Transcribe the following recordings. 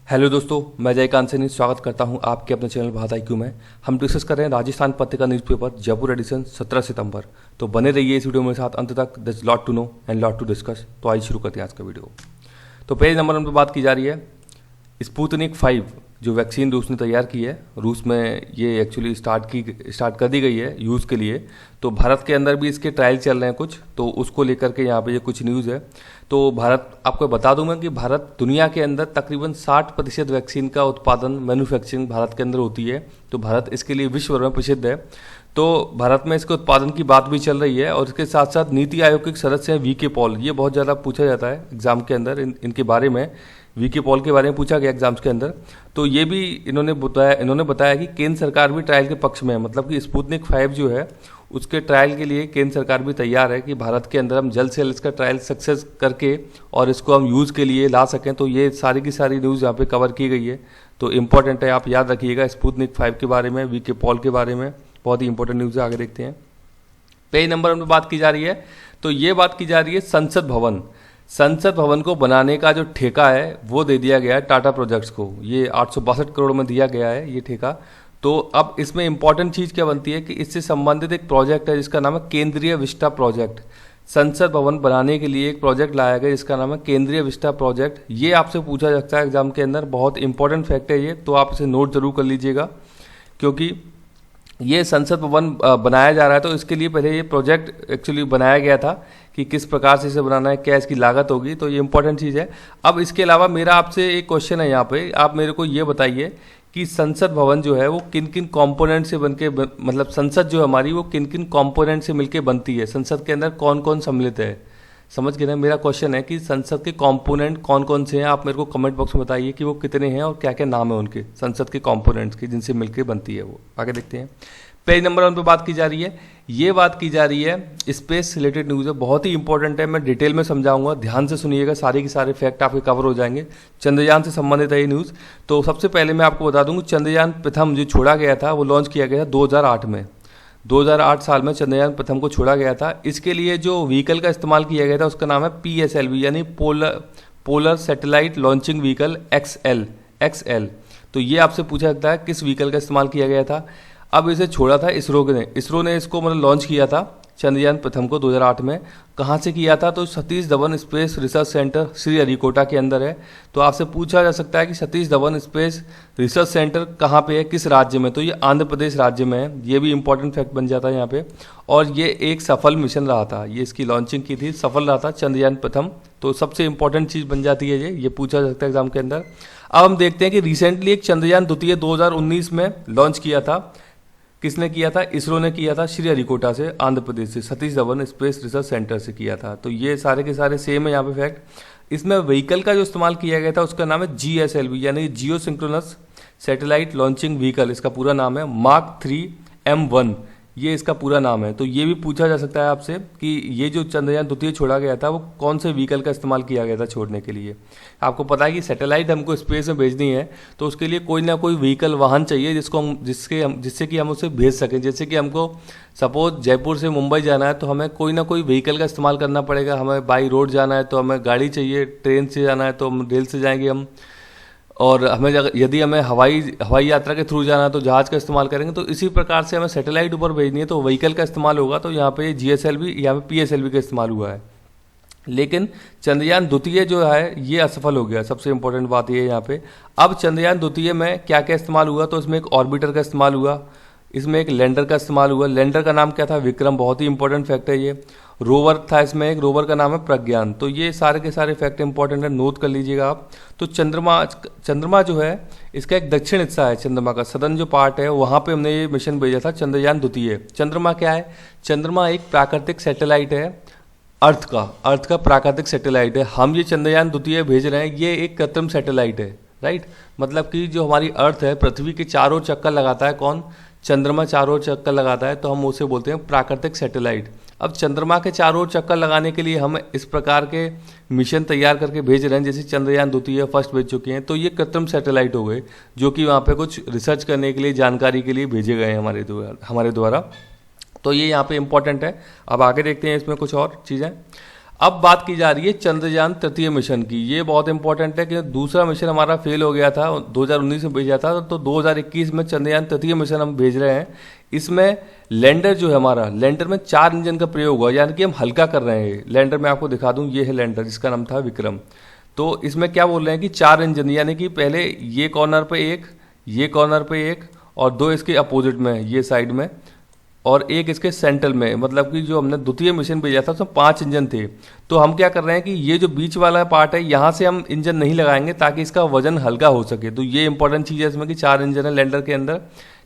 Hello दोस्तों, मैं जयकांत सैनी स्वागत करता हूं आपके अपने चैनल भारत IQ में। हम डिस्कस कर रहे हैं राजस्थान पत्रिका न्यूज़पेपर जयपुर एडिशन 17 सितंबर। तो बने रहिए इस वीडियो मेरे साथ अंत तक। This lot to know and lot to discuss. तो आइए शुरू करते हैं आज का वीडियो। तो पेज नंबर 1 पर बात की जा रही है स्पुतनिक 5 जो वैक्सीन रूस ने तैयार की है। रूस में ये एक्चुअली स्टार्ट कर दी गई है यूज़ के लिए। तो भारत के अंदर भी इसके ट्रायल चल रहे हैं कुछ, तो उसको लेकर के यहाँ पे ये कुछ न्यूज़ है। तो भारत, आपको बता दूंगा कि भारत दुनिया के अंदर तकरीबन 60% वैक्सीन का उत्पादन मैन्युफैक्चरिंग भारत के अंदर होती है। तो भारत इसके लिए विश्व भर में प्रसिद्ध है। तो भारत में इसके उत्पादन की बात भी चल रही है और इसके साथ साथ नीति आयोग के सदस्य हैं VK पॉल। ये बहुत ज़्यादा पूछा जाता है एग्जाम के अंदर, इनके बारे में VK पॉल के बारे में पूछा गया एग्जाम्स के अंदर। तो ये भी इन्होंने बताया कि केंद्र सरकार भी ट्रायल के पक्ष में है। मतलब कि स्पुतनिक 5 जो है उसके ट्रायल के लिए केंद्र सरकार भी तैयार है कि भारत के अंदर हम जल्द से जल्द इसका ट्रायल सक्सेस करके और इसको हम यूज़ के लिए ला सकें। तो ये सारी की सारी न्यूज़ यहाँ पे कवर की गई है। तो इम्पोर्टेंट है, आप याद रखिएगा स्पुतनिक 5 के बारे में, VK पॉल के बारे में। बहुत ही इंपॉर्टेंट न्यूज़ है, आगे देखते हैं। पेज नंबर में बात की जा रही है, तो ये बात की जा रही है संसद भवन को बनाने का जो ठेका है वो दे दिया गया है टाटा प्रोजेक्ट्स को। ये 862 करोड़ में दिया गया है ये ठेका। तो अब इसमें इंपॉर्टेंट चीज़ क्या बनती है कि इससे संबंधित एक प्रोजेक्ट है जिसका नाम है केंद्रीय विस्टा प्रोजेक्ट। संसद भवन बनाने के लिए एक प्रोजेक्ट लाया गया जिसका नाम है केंद्रीय विस्टा प्रोजेक्ट। ये आपसे पूछा जा सकता है एग्जाम के अंदर, बहुत इंपॉर्टेंट फैक्ट है ये, तो आप इसे नोट जरूर कर लीजिएगा। क्योंकि ये संसद भवन बनाया जा रहा है तो इसके लिए पहले ये प्रोजेक्ट एक्चुअली बनाया गया था कि किस प्रकार से इसे बनाना है, क्या इसकी लागत होगी। तो ये इंपॉर्टेंट चीज़ है। अब इसके अलावा मेरा आपसे एक क्वेश्चन है यहाँ पे, आप मेरे को ये बताइए कि संसद भवन जो है वो किन किन कंपोनेंट से मतलब संसद जो हमारी वो किन किन कंपोनेंट से मिलके बनती है, संसद के अंदर कौन कौन सम्मिलित है। समझ गए ना? मेरा क्वेश्चन है कि संसद के कंपोनेंट कौन कौन से हैं। आप मेरे को कमेंट बॉक्स में बताइए कि वो कितने हैं और क्या क्या नाम है उनके, संसद के कंपोनेंट्स के जिनसे मिलकर बनती है वो। आगे देखते हैं। पेज नंबर 1 पे बात की जा रही है, ये बात की जा रही है स्पेस रिलेटेड न्यूज़ है, बहुत ही इंपॉर्टेंट है। मैं डिटेल में समझाऊंगा, ध्यान से सुनिएगा, सारे के सारे फैक्ट आपके कवर हो जाएंगे। चंद्रयान से संबंधित है ये न्यूज़। तो सबसे पहले मैं आपको बता दूंगा चंद्रयान प्रथम जो छोड़ा गया था वो लॉन्च किया गया था 2008 में। 2008 साल में चंद्रयान प्रथम को छोड़ा गया था। इसके लिए जो व्हीकल का इस्तेमाल किया गया था उसका नाम है PSLV यानी polar satellite launching vehicle XL। तो ये आपसे पूछा जाता है किस व्हीकल का इस्तेमाल किया गया था। अब इसे छोड़ा था इसरो ने इसको मतलब लॉन्च किया था चंद्रयान प्रथम को 2008 में। कहाँ से किया था? तो Satish Dhawan space research centre Sriharikota के अंदर है। तो आपसे पूछा जा सकता है कि Satish Dhawan space research centre कहाँ पे है, किस राज्य में? तो ये आंध्र प्रदेश राज्य में है। ये भी इंपॉर्टेंट फैक्ट बन जाता है यहाँ पे। और ये एक सफल मिशन रहा था, ये इसकी लॉन्चिंग की थी, सफल रहा था चंद्रयान प्रथम। तो सबसे इंपॉर्टेंट चीज़ बन जाती है ये पूछा जा सकता है एग्जाम के अंदर। अब हम देखते हैं कि रिसेंटली एक चंद्रयान द्वितीय 2019 में लॉन्च किया था। किसने किया था? इसरो ने किया था श्रीहरिकोटा से, आंध्र प्रदेश से, Satish Dhawan space research centre से किया था। तो ये सारे के सारे सेम है यहाँ पे फैक्ट। इसमें व्हीकल का जो इस्तेमाल किया गया था उसका नाम है GSLV यानी जियो सिंक्रोनस सैटेलाइट लॉन्चिंग व्हीकल। इसका पूरा नाम है Mark 3 M1, ये इसका पूरा नाम है। तो ये भी पूछा जा सकता है आपसे कि ये जो चंद्रयान द्वितीय छोड़ा गया था वो कौन से व्हीकल का इस्तेमाल किया गया था छोड़ने के लिए। आपको पता है कि सैटेलाइट हमको स्पेस में भेजनी है तो उसके लिए कोई ना कोई व्हीकल वाहन चाहिए जिससे कि हम उसे भेज सकें। जैसे कि हमको सपोज जयपुर से मुंबई जाना है तो हमें कोई ना कोई व्हीकल का इस्तेमाल करना पड़ेगा। हमें बाई रोड जाना है तो हमें गाड़ी चाहिए, ट्रेन से जाना है तो हम रेल से जाएंगे हम, और यदि हमें हवाई यात्रा के थ्रू जाना है तो जहाज़ का इस्तेमाल करेंगे। तो इसी प्रकार से हमें सैटेलाइट ऊपर भेजनी है तो व्हीकल का इस्तेमाल होगा। तो यहाँ पे GSLV यहाँ पे PSLV का इस्तेमाल हुआ है। लेकिन चंद्रयान द्वितीय जो है ये असफल हो गया। सबसे इंपॉर्टेंट बात ये है यहाँ पे। अब चंद्रयान द्वितीय में क्या क्या इस्तेमाल हुआ? तो इसमें एक ऑर्बिटर का इस्तेमाल हुआ, इसमें एक लैंडर का इस्तेमाल हुआ। लैंडर का नाम क्या था? विक्रम। बहुत ही इंपॉर्टेंट फैक्ट है ये। रोवर था, इसमें एक रोवर का नाम है प्रज्ञान। तो ये सारे के सारे फैक्ट इंपॉर्टेंट है, नोट कर लीजिएगा आप। तो चंद्रमा जो है इसका एक दक्षिण हिस्सा है, चंद्रमा का सदर्न जो पार्ट है वहाँ पे हमने ये मिशन भेजा था चंद्रयान द्वितीय। चंद्रमा क्या है? चंद्रमा एक प्राकृतिक सैटेलाइट है अर्थ का प्राकृतिक सैटेलाइट है। हम ये चंद्रयान द्वितीय भेज रहे हैं, ये एक कृत्रिम सैटेलाइट है, राइट। मतलब कि जो हमारी अर्थ है पृथ्वी के चारों चक्कर लगाता है कौन? चंद्रमा चारों चक्कर लगाता है, तो हम उसे बोलते हैं प्राकृतिक सैटेलाइट। अब चंद्रमा के चारों चक्कर लगाने के लिए हम इस प्रकार के मिशन तैयार करके भेज रहे हैं, जैसे चंद्रयान द्वितीय फर्स्ट भेज चुके हैं। तो ये कृत्रिम सैटेलाइट हो गए जो कि वहाँ पे कुछ रिसर्च करने के लिए, जानकारी के लिए भेजे गए हैं हमारे द्वारा। तो ये यहाँ पे इम्पोर्टेंट है। अब आगे देखते हैं इसमें कुछ और चीज़ें। अब बात की जा रही है चंद्रयान तृतीय मिशन की। ये बहुत इंपॉर्टेंट है कि दूसरा मिशन हमारा फेल हो गया था, 2019 में भेजा था, तो 2021 में चंद्रयान तृतीय मिशन हम भेज रहे हैं। इसमें लैंडर जो है हमारा, लैंडर में 4 इंजन का प्रयोग हुआ, यानी कि हम हल्का कर रहे हैं लैंडर। में आपको दिखा दूं, ये है लैंडर, जिसका नाम था विक्रम। तो इसमें क्या बोल रहे हैं कि 4 इंजन, यानी कि पहले ये कॉर्नर पे एक, ये कॉर्नर पे एक, और 2 इसके अपोजिट में, ये साइड में, और एक इसके सेंटर में। मतलब कि जो हमने द्वितीय मिशन भेजा था उसमें 5 इंजन थे। तो हम क्या कर रहे हैं कि ये जो बीच वाला पार्ट है, यहाँ से हम इंजन नहीं लगाएंगे ताकि इसका वजन हल्का हो सके। तो ये इंपॉर्टेंट चीज़ है इसमें कि 4 इंजन है लैंडर के अंदर,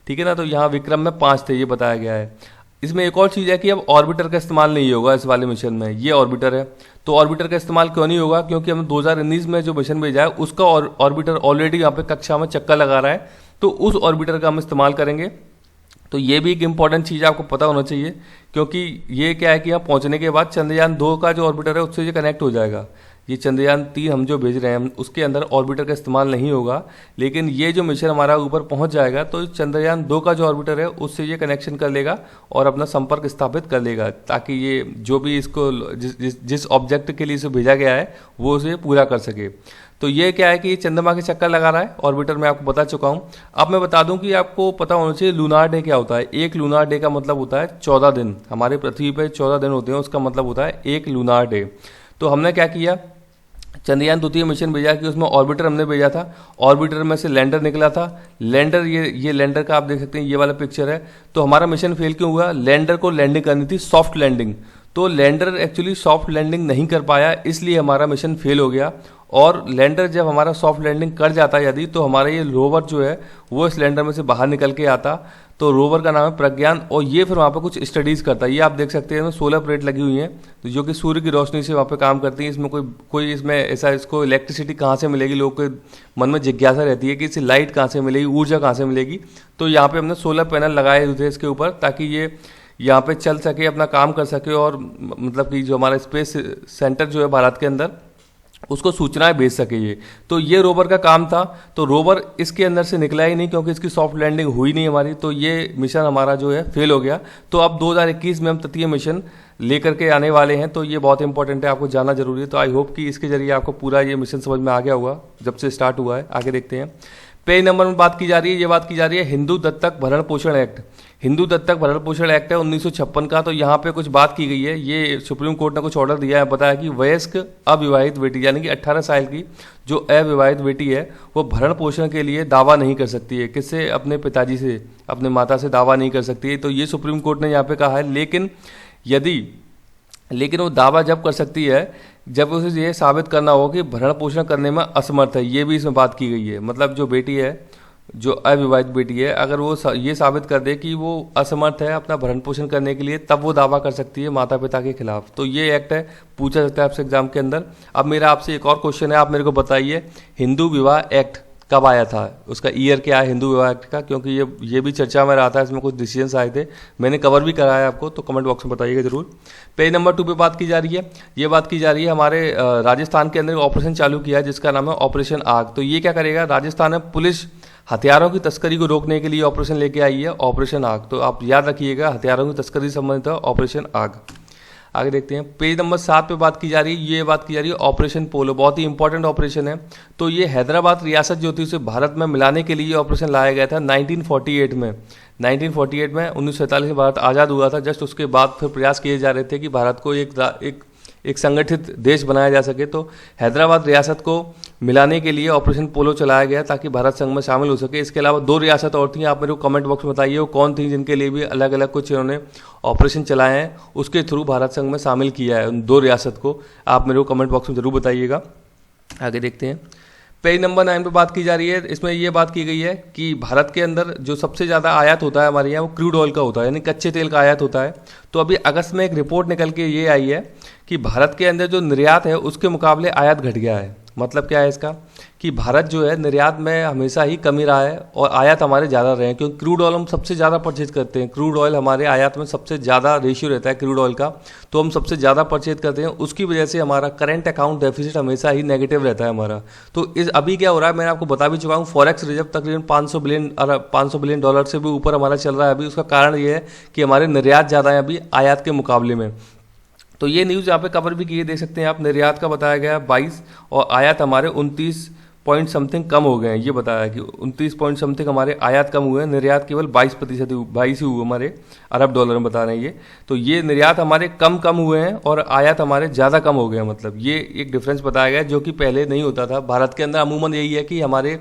ठीक है ना। तो यहाँ विक्रम में 5 थे, ये बताया गया है। इसमें एक और चीज़ है कि अब ऑर्बिटर का इस्तेमाल नहीं होगा इस वाले मिशन में। ये ऑर्बिटर है, तो ऑर्बिटर का इस्तेमाल क्यों नहीं होगा? क्योंकि हम 2019 में जो मिशन भेजा है उसका ऑर्बिटर ऑलरेडी यहाँ पे कक्षा में चक्कर लगा रहा है, तो उस ऑर्बिटर का हम इस्तेमाल करेंगे। तो ये भी एक इंपॉर्टेंट चीज़ आपको पता होना चाहिए, क्योंकि ये क्या है कि यहाँ पहुँचने के बाद चंद्रयान 2 का जो ऑर्बिटर है उससे ये कनेक्ट हो जाएगा। ये चंद्रयान 3 हम जो भेज रहे हैं उसके अंदर ऑर्बिटर का इस्तेमाल नहीं होगा, लेकिन ये जो मिशन हमारा ऊपर पहुंच जाएगा तो चंद्रयान 2 का जो ऑर्बिटर है उससे ये कनेक्शन कर लेगा और अपना संपर्क स्थापित कर लेगा, ताकि ये जो भी इसको जिस ऑब्जेक्ट के लिए इसे भेजा गया है वो उसे पूरा कर सके। तो ये क्या है कि ये चंद्रमा के चक्कर लगा रहा है ऑर्बिटर, में आपको बता चुका हूँ। अब मैं बता दूं कि आपको पता होना चाहिए लूनार डे क्या होता है। एक लूनार डे का मतलब होता है 14 दिन। हमारे पृथ्वी पे 14 दिन होते हैं, उसका मतलब होता है एक लूनार डे। तो हमने क्या किया, चंद्रयान द्वितीय मिशन भेजा कि उसमें ऑर्बिटर हमने भेजा था, ऑर्बिटर में से लैंडर निकला था। लैंडर, ये लैंडर का आप देख सकते हैं, ये वाला पिक्चर है। तो हमारा मिशन फेल क्यों हुआ? लैंडर को लैंडिंग करनी थी, सॉफ्ट लैंडिंग, तो लैंडर एक्चुअली सॉफ्ट लैंडिंग नहीं कर पाया, इसलिए हमारा मिशन फेल हो गया। और लैंडर जब हमारा सॉफ्ट लैंडिंग कर जाता यदि, तो हमारा ये रोवर जो है वो इस लैंडर में से बाहर निकल के आता। तो रोवर का नाम है प्रज्ञान, और ये फिर वहाँ पे कुछ स्टडीज़ करता है। ये आप देख सकते हैं, इसमें सोलर प्लेट लगी हुई हैं, तो जो कि सूर्य की रोशनी से वहाँ पे काम करती है। इसमें कोई इसमें ऐसा, इसको इलेक्ट्रिसिटी कहाँ से मिलेगी, लोगों के मन में जिज्ञासा रहती है कि इसे लाइट कहाँ से मिलेगी, ऊर्जा कहाँ से मिलेगी। तो यहाँ पर हमने सोलर पैनल लगाए हुए थे इसके ऊपर, ताकि ये यहाँ पे चल सके, अपना काम कर सके, और मतलब कि जो हमारा स्पेस सेंटर जो है भारत के अंदर, उसको सूचनाएं भेज सके ये। तो ये रोवर का काम था। तो रोवर इसके अंदर से निकला ही नहीं, क्योंकि इसकी सॉफ्ट लैंडिंग हुई नहीं हमारी, तो ये मिशन हमारा जो है फेल हो गया। तो अब 2021 में हम तृतीय मिशन लेकर के आने वाले हैं, तो ये बहुत इंपॉर्टेंट है, आपको जानना जरूरी है। तो आई होप कि इसके जरिए आपको पूरा ये मिशन समझ में आ गया होगा जब से स्टार्ट हुआ है। आगे देखते हैं। पेज नंबर में बात की जा रही है, ये बात की जा रही है हिंदू दत्तक भरण पोषण एक्ट। हिंदू दत्तक भरण पोषण एक्ट है 1956 का। तो यहाँ पे कुछ बात की गई है, ये सुप्रीम कोर्ट ने कुछ ऑर्डर दिया है, बताया कि वयस्क अविवाहित बेटी, यानी कि 18 साल की जो अविवाहित बेटी है वो भरण पोषण के लिए दावा नहीं कर सकती है। किससे? अपने पिताजी से, अपने माता से दावा नहीं कर सकती है। तो ये सुप्रीम कोर्ट ने यहाँ पे कहा है। लेकिन वो दावा जब कर सकती है जब उसे ये साबित करना हो कि भरण पोषण करने में असमर्थ है। ये भी इसमें बात की गई है। मतलब जो बेटी है, जो अविवाहित बेटी है, अगर वो ये साबित कर दे कि वो असमर्थ है अपना भरण पोषण करने के लिए, तब वो दावा कर सकती है माता पिता के खिलाफ। तो ये एक्ट है, पूछा जाता है आपसे एग्जाम के अंदर। अब मेरा आपसे एक और क्वेश्चन है, आप मेरे को बताइए हिंदू विवाह एक्ट कब आया था, उसका ईयर क्या है हिंदू विवाह एक्ट का, क्योंकि ये भी चर्चा में रहा था, इसमें कुछ डिसीजंस आए थे, मैंने कवर भी कराया आपको, तो कमेंट बॉक्स में बताइएगा जरूर। पेज नंबर 2 पे बात की जा रही है। ये बात की जा रही है हमारे राजस्थान के अंदर ऑपरेशन चालू किया है जिसका नाम है ऑपरेशन आग। तो ये क्या करेगा? राजस्थान में पुलिस हथियारों की तस्करी को रोकने के लिए ऑपरेशन लेके आई है, ऑपरेशन आग। तो आप याद रखिएगा, हथियारों की तस्करी से संबंधित है ऑपरेशन आग। आगे देखते हैं। पेज नंबर 7 पे बात की जा रही है, ये बात की जा रही है ऑपरेशन पोलो। बहुत ही इंपॉर्टेंट ऑपरेशन है। तो ये हैदराबाद रियासत जो थी उसे भारत में मिलाने के लिए ऑपरेशन लाया गया था 1948 में। 1948 में 1947 में भारत आज़ाद हुआ था। जस्ट उसके बाद फिर प्रयास किए जा रहे थे कि भारत को एक संगठित देश बनाया जा सके। तो हैदराबाद रियासत को मिलाने के लिए ऑपरेशन पोलो चलाया गया ताकि भारत संघ में शामिल हो सके। इसके अलावा 2 रियासत और थी, आप मेरे को कमेंट बॉक्स में बताइए वो कौन थी जिनके लिए भी अलग अलग कुछ इन्होंने ऑपरेशन चलाए हैं, उसके थ्रू भारत संघ में शामिल किया है उन 2 रियासत को। आप मेरे को कमेंट बॉक्स में जरूर बताइएगा। आगे देखते हैं। पेज नंबर 9 पे बात की जा रही है। इसमें ये बात की गई है कि भारत के अंदर जो सबसे ज़्यादा आयात होता है हमारे यहाँ वो क्रूड ऑयल का होता है, यानी कच्चे तेल का आयात होता है। तो अभी अगस्त में एक रिपोर्ट निकल के ये आई है कि भारत के अंदर जो निर्यात है उसके मुकाबले आयात घट गया है। मतलब क्या है इसका? कि भारत जो है निर्यात में हमेशा ही कमी रहा है और आयात हमारे ज़्यादा रहे हैं, क्योंकि क्रूड ऑयल हम सबसे ज़्यादा परचेज करते हैं। क्रूड ऑयल हमारे आयात में सबसे ज़्यादा रेशियो रहता है क्रूड ऑयल का, तो हम सबसे ज़्यादा परचेज करते हैं। उसकी वजह से हमारा करंट अकाउंट डेफिसिट हमेशा ही नेगेटिव रहता है हमारा। तो अभी क्या हो रहा है, मैंने आपको बता भी चुका हूँ, फॉरेक्स रिजर्व तकरीबन 500 बिलियन डॉलर से भी ऊपर हमारा चल रहा है अभी। उसका कारण ये है कि हमारे निर्यात ज़्यादा है अभी आयात के मुकाबले में। तो ये न्यूज़ यहाँ पे कवर भी की है, देख सकते हैं आप। निर्यात का बताया गया 22 और आयात हमारे 29 पॉइंट समथिंग कम हो गए हैं। ये बताया कि 29 पॉइंट समथिंग हमारे आयात कम हुए हैं, निर्यात केवल 22% 22 ही हुए हमारे अरब डॉलर में बता रहे हैं ये। तो ये निर्यात हमारे कम हुए हैं और आयात हमारे ज़्यादा कम हो गए हैं, मतलब ये एक डिफरेंस बताया गया है जो कि पहले नहीं होता था। भारत के अंदर अमूमन यही है कि हमारे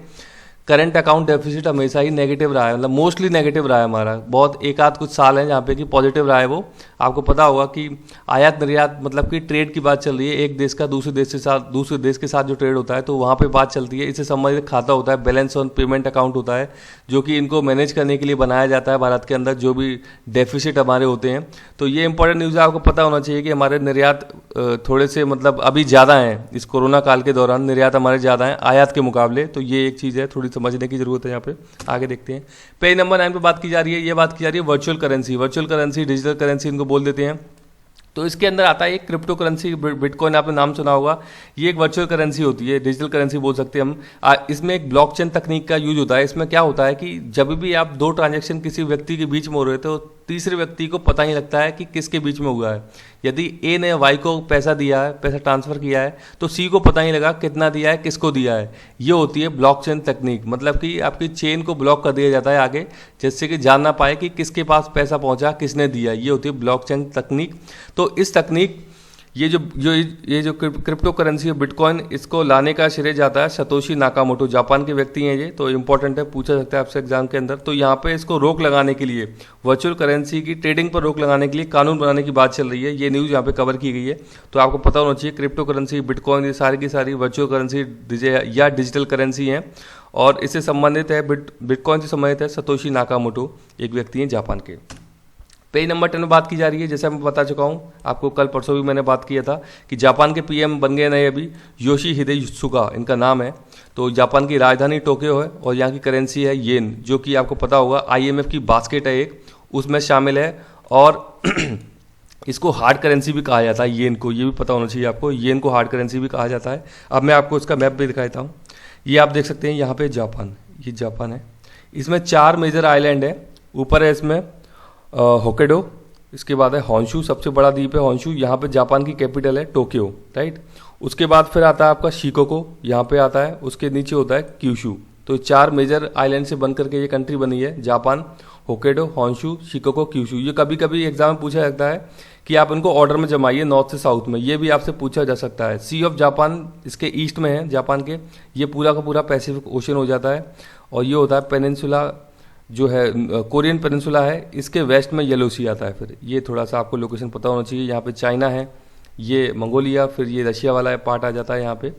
करंट अकाउंट डेफिसिट हमेशा ही नेगेटिव रहा है, मतलब मोस्टली नेगेटिव रहा है हमारा। बहुत एक आध कुछ साल हैं जहाँ पे कि पॉजिटिव रहा है। वो आपको पता होगा कि आयात निर्यात मतलब कि ट्रेड की बात चल रही है, एक देश का दूसरे देश के साथ जो ट्रेड होता है तो वहाँ पे बात चलती है। इससे संबंधित खाता होता है, बैलेंस ऑन पेमेंट अकाउंट होता है, जो कि इनको मैनेज करने के लिए बनाया जाता है भारत के अंदर, जो भी डेफिसिट हमारे होते हैं। तो ये इंपॉर्टेंट न्यूज़ है, आपको पता होना चाहिए कि हमारे निर्यात थोड़े से मतलब अभी ज़्यादा हैं, इस कोरोना काल के दौरान निर्यात हमारे ज़्यादा हैं आयात के मुकाबले। तो ये एक चीज़ है, थोड़ी समझने की जरूरत है यहाँ पे। आगे देखते हैं, पेज नंबर 9 पे बात की जा रही है। ये बात की जा रही है virtual currency. Virtual currency, digital currency इनको बोल देते हैं। तो इसके अंदर आता है एक क्रिप्टो करेंसी, बिटकॉइन आपने नाम सुना होगा। ये एक वर्चुअल करेंसी होती है, डिजिटल करेंसी बोल सकते हैं हम। इसमें एक ब्लॉकचेन तकनीक का यूज होता है। इसमें क्या होता है कि जब भी आप दो ट्रांजैक्शन किसी व्यक्ति के बीच में हो रहे तो तीसरे व्यक्ति को पता ही लगता है कि किसके बीच में हुआ है। यदि ए ने वाई को पैसा दिया है, पैसा ट्रांसफर किया है, तो सी को पता ही लगा कितना दिया है, किसको दिया है। ये होती है ब्लॉकचेन तकनीक, मतलब कि आपकी चेन को ब्लॉक कर दिया जाता है आगे, जिससे कि जान ना पाए कि किसके पास पैसा पहुंचा, किसने दिया। ये होती है ब्लॉकचेन तकनीक। तो इस तकनीक ये जो क्रिप्टो करेंसी है बिटकॉइन, इसको लाने का श्रेय जाता है सतोशी नाकामोटो, जापान के व्यक्ति हैं ये। तो इंपॉर्टेंट है, पूछा सकता है आपसे एग्जाम के अंदर। तो यहाँ पे इसको रोक लगाने के लिए, वर्चुअल करेंसी की ट्रेडिंग पर रोक लगाने के लिए कानून बनाने की बात चल रही है। ये न्यूज़ यहाँ पे कवर की गई है। तो आपको पता होना चाहिए क्रिप्टो करेंसी, बिटकॉइन, ये सारी की सारी वर्चुअल करेंसी या डिजिटल करेंसी हैं। और इससे संबंधित है, बिटकॉइन से संबंधित है सतोशी नाकामोटो, एक व्यक्ति हैं जापान के। पेज नंबर 10 में बात की जा रही है। जैसे मैं बता चुका हूँ आपको, कल परसों भी मैंने बात किया था कि जापान के पीएम बन गए नए अभी, योशिहिदे सुगा इनका नाम है। तो जापान की राजधानी टोक्यो है और यहाँ की करेंसी है येन, जो कि आपको पता होगा IMF की बास्केट है एक, उसमें शामिल है। और इसको हार्ड करेंसी भी कहा जाता है येन को, ये भी पता होना चाहिए आपको। येन को हार्ड करेंसी भी कहा जाता है। अब मैं आपको इसका मैप भी दिखाता हूँ। ये आप देख सकते हैं यहाँ पे जापान, ये जापान है। इसमें 4 मेजर आइलैंड है। ऊपर है इसमें होकेडो, इसके बाद है हॉन्शू, सबसे बड़ा द्वीप है हॉन्शू। यहाँ पे जापान की कैपिटल है टोक्यो, राइट। उसके बाद फिर आता है आपका शिकोको, यहाँ पे आता है। उसके नीचे होता है क्यूशू। तो 4 मेजर आइलैंड से बन करके ये कंट्री बनी है, जापान, होकेडो, हॉन्शू, शिकोको, क्यूशू। ये कभी कभी एग्जाम में पूछा जाता है कि आप इनको ऑर्डर में जमाइए नॉर्थ से साउथ में, ये भी आपसे पूछा जा सकता है। सी ऑफ जापान इसके ईस्ट में है जापान के, ये पूरा का पूरा पैसिफिक ओशन हो जाता है। और ये होता है पेनिनसुला, जो है कोरियन पेनिनसुला है, इसके वेस्ट में येलो सी आता है। फिर ये थोड़ा सा आपको लोकेशन पता होना चाहिए। यहाँ पे चाइना है, ये मंगोलिया, फिर ये रशिया वाला पार्ट आ जाता है यहाँ पे।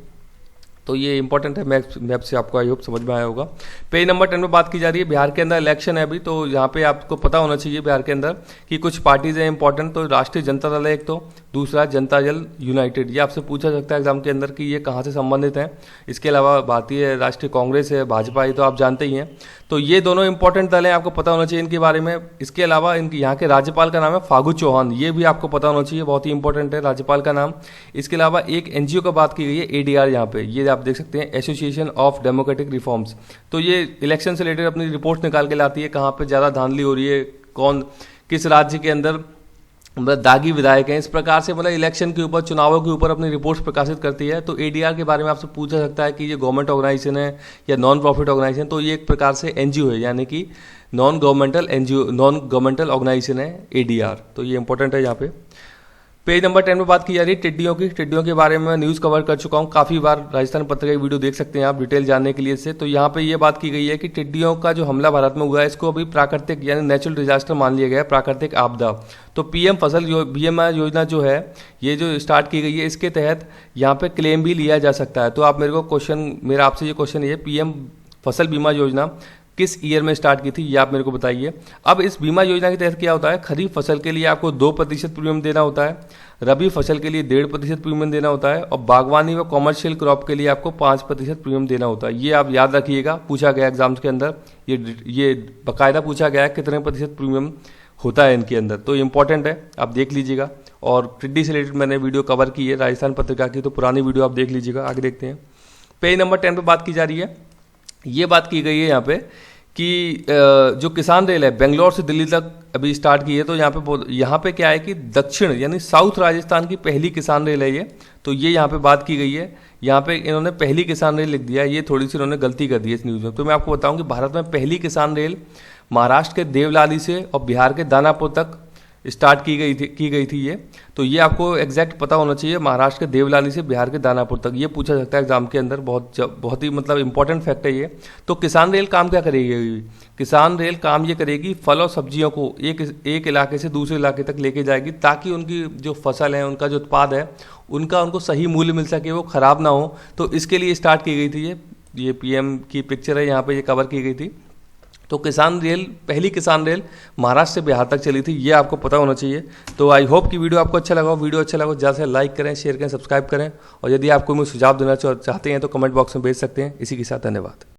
तो ये इंपॉर्टेंट है, मैप से आपको आई होप समझ में आया होगा। पेज नंबर 10 में बात की जा रही है। बिहार के अंदर इलेक्शन है अभी, तो यहाँ पे आपको पता होना चाहिए बिहार के अंदर कि कुछ पार्टीज हैं इंपॉर्टेंट। तो राष्ट्रीय जनता दल है एक, तो दूसरा जनता दल यूनाइटेड। ये आपसे पूछा सकता है एग्जाम के अंदर कि ये कहाँ से संबंधित हैं। इसके अलावा भारतीय राष्ट्रीय कांग्रेस है, भाजपा, ये तो आप जानते ही हैं। तो ये दोनों इंपॉर्टेंट दल हैं, आपको पता होना चाहिए इनके बारे में। इसके अलावा इनके यहाँ के राज्यपाल का नाम है फागू चौहान, ये भी आपको पता होना चाहिए, बहुत ही इंपॉर्टेंट है राज्यपाल का नाम। इसके अलावा एक NGO का बात की गई है, ADR, यहाँ पे ये आप देख सकते हैं, एसोसिएशन ऑफ डेमोक्रेटिक रिफॉर्म्स। तो ये इलेक्शन से रिलेटेड अपनी रिपोर्ट निकाल के लाती है, कहाँ पे ज़्यादा धांधली हो रही है, कौन किस राज्य के अंदर मतलब दागी विधायक हैं, इस प्रकार से मतलब इलेक्शन के ऊपर, चुनावों के ऊपर अपनी रिपोर्ट्स प्रकाशित करती है। तो ADR के बारे में आपसे पूछा सकता है कि ये गवर्नमेंट ऑर्गेनाइजेशन है या नॉन प्रॉफिट ऑर्गेनाइजेशन। तो ये एक प्रकार से NGO है, यानी कि नॉन गवर्नमेंटल ऑर्गेनाइजेशन है ADR। तो ये इंपॉर्टेंट है यहाँ पे। पेज नंबर 10 में बात की जा रही है टिड्डियों की। टिड्डियों के बारे में न्यूज़ कवर कर चुका हूँ काफ़ी बार, राजस्थान पत्रिका की वीडियो देख सकते हैं आप डिटेल जानने के लिए से। तो यहाँ पे ये बात की गई है कि टिड्डियों का जो हमला भारत में हुआ है, इसको अभी प्राकृतिक यानी नेचुरल डिजास्टर मान लिया गया है, प्राकृतिक आपदा। तो PM BMI योजना जो है, ये जो स्टार्ट की गई है, इसके तहत यहाँ पे क्लेम भी लिया जा सकता है। तो आप मेरा आपसे ये क्वेश्चन ये PM फसल बीमा योजना किस ईयर में स्टार्ट की थी, ये आप मेरे को बताइए। अब इस बीमा योजना के तहत क्या होता है, खरीफ फसल के लिए आपको 2% प्रीमियम देना होता है, रबी फसल के लिए 1.5% प्रीमियम देना होता है, और बागवानी व कॉमर्शियल क्रॉप के लिए आपको 5% प्रीमियम देना होता है। ये आप याद रखिएगा, पूछा गया एग्जाम्स के अंदर, ये बाकायदा पूछा गया है कितने % प्रीमियम होता है इनके अंदर। तो इंपॉर्टेंट है, आप देख लीजिएगा। और टिड्डी से रिलेटेड मैंने वीडियो कवर की है राजस्थान पत्रिका की, तो पुरानी वीडियो आप देख लीजिएगा। आगे देखते हैं, पेज नंबर 10 पर बात की जा रही है। ये बात की गई है यहाँ पे कि जो किसान रेल है बेंगलोर से दिल्ली तक अभी स्टार्ट की है। तो यहाँ पे क्या है कि दक्षिण यानी साउथ राजस्थान की पहली किसान रेल है ये। तो ये यहाँ पे बात की गई है, यहाँ पे इन्होंने पहली किसान रेल लिख दिया है, ये थोड़ी सी इन्होंने गलती कर दी है इस न्यूज़ में। तो मैं आपको बताऊं कि भारत में पहली किसान रेल महाराष्ट्र के देवलाली से और बिहार के दानापुर तक स्टार्ट की गई थी ये। तो ये आपको एग्जैक्ट पता होना चाहिए, महाराष्ट्र के देवलाली से बिहार के दानापुर तक। ये पूछा सकता है एग्जाम के अंदर, बहुत ही मतलब इंपॉर्टेंट फैक्ट है ये। तो किसान रेल काम क्या करेगी? किसान रेल काम ये करेगी, फल और सब्जियों को एक इलाके से दूसरे इलाके तक लेके जाएगी, ताकि उनकी जो फसल है, उनका जो उत्पाद है, उनको सही मूल्य मिल सके, वो खराब ना हो। तो इसके लिए स्टार्ट की गई थी ये पीएम की पिक्चर है, यहाँ पे ये कवर की गई थी। तो किसान रेल, पहली किसान रेल महाराष्ट्र से बिहार तक चली थी, ये आपको पता होना चाहिए। तो आई होप कि वीडियो आपको अच्छा लगा हो। वीडियो अच्छा लगा ज़्यादा से लाइक करें, शेयर करें, सब्सक्राइब करें, और यदि आप कोई मुझे सुझाव देना चाहते हैं तो कमेंट बॉक्स में भेज सकते हैं। इसी के साथ धन्यवाद।